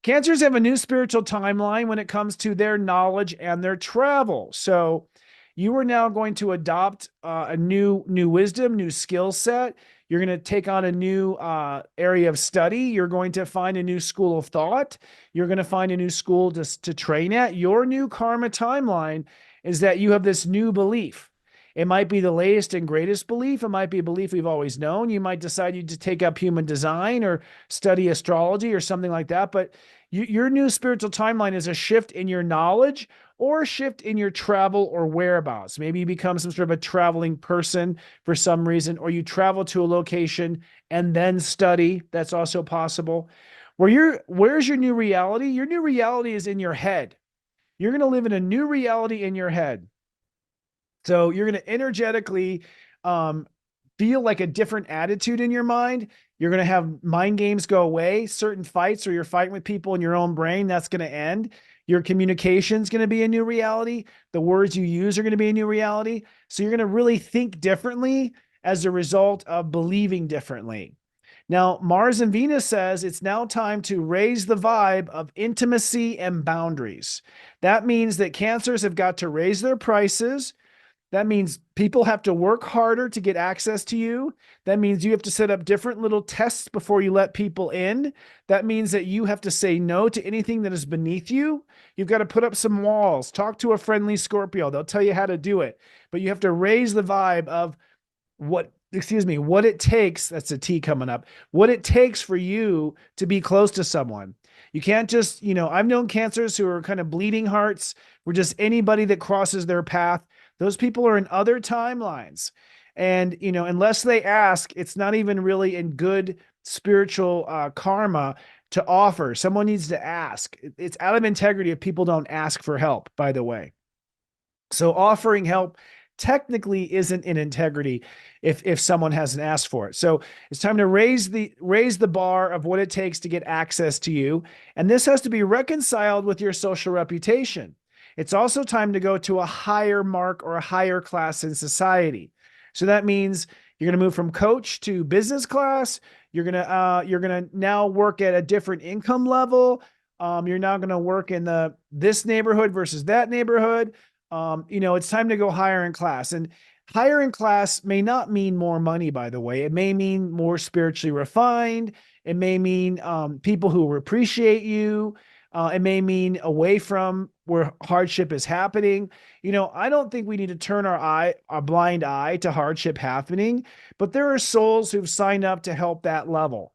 Cancers have a new spiritual timeline when it comes to their knowledge and their travel. So you are now going to adopt a new wisdom, new skill set. You're going to take on a new area of study. You're going to find a new school of thought. You're going to find a new school to train at. Your new karma timeline is that you have this new belief. It might be the latest and greatest belief. It might be a belief we've always known. You might decide to take up human design or study astrology or something like that. But your new spiritual timeline is a shift in your knowledge or a shift in your travel or whereabouts. Maybe you become some sort of a traveling person for some reason, or you travel to a location and then study. That's also possible. Where's your new reality? Your new reality is in your head. You're going to live in a new reality in your head. So you're going to energetically feel like a different attitude in your mind. You're going to have mind games go away, certain fights, or you're fighting with people in your own brain. That's going to end. Your communication is going to be a new reality. The words you use are going to be a new reality. So you're going to really think differently as a result of believing differently. Now, Mars and Venus says it's now time to raise the vibe of intimacy and boundaries. That means that cancers have got to raise their prices. That means people have to work harder to get access to you. That means you have to set up different little tests before you let people in. That means that you have to say no to anything that is beneath you. You've got to put up some walls, talk to a friendly Scorpio. They'll tell you how to do it. But you have to raise the vibe of what it takes. That's a T coming up. What it takes for you to be close to someone. You can't just, I've known cancers who are kind of bleeding hearts, where just anybody that crosses their path, those people are in other timelines. And, unless they ask, it's not even really in good spiritual karma to offer. Someone needs to ask. It's out of integrity if people don't ask for help, by the way. So offering help technically isn't in integrity if someone hasn't asked for it. So it's time to raise the bar of what it takes to get access to you. And this has to be reconciled with your social reputation. It's also time to go to a higher mark or a higher class in society. So that means you're going to move from coach to business class. You're going to now work at a different income level. You're now going to work in this neighborhood versus that neighborhood. It's time to go higher in class. And higher in class may not mean more money, by the way. It may mean more spiritually refined. It may mean people who will appreciate you. It may mean away from where hardship is happening. I don't think we need to turn our blind eye to hardship happening, but there are souls who've signed up to help that level.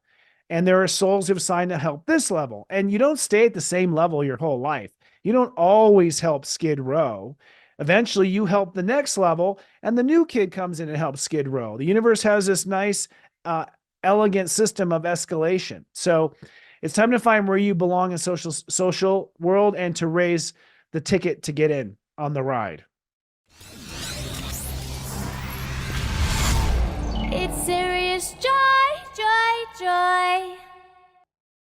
And there are souls who've signed to help this level. And you don't stay at the same level your whole life. You don't always help Skid Row. Eventually, you help the next level, and the new kid comes in and helps Skid Row. The universe has this nice, elegant system of escalation. So it's time to find where you belong in social world and to raise the ticket to get in on the ride.